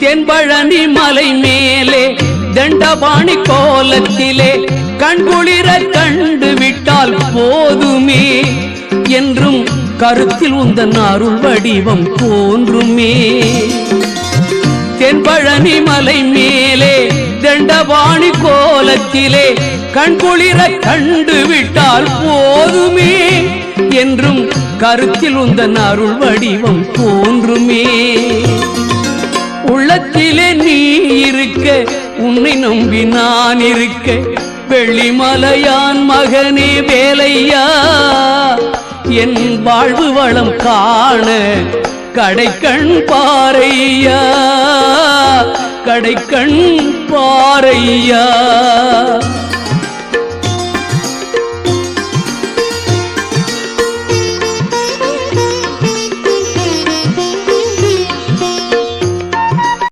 தென்பழனி மலை மேலே தண்டபாணி கோலத்திலே கண்குளிர கண்டு விட்டால் போதுமே என்றும் கருத்தில் உந்தன் அருள் வடிவம் தோன்றுமே. தென்பழனி மலை மேலே தண்டபாணி கோலத்திலே கண்குளிர கண்டு விட்டால் போதுமே என்றும் கருத்தில் உந்தன் அருள் வடிவம் தோன்றுமே. உள்ளத்திலே நீ இருக்க உன்னை நம்பி நான் இருக்க வெள்ளிமலையான் மகனே வேலையா என் வாழ்வு வளம் காண கடைக்கண் பாரையா கடைக்கண் பாரையா.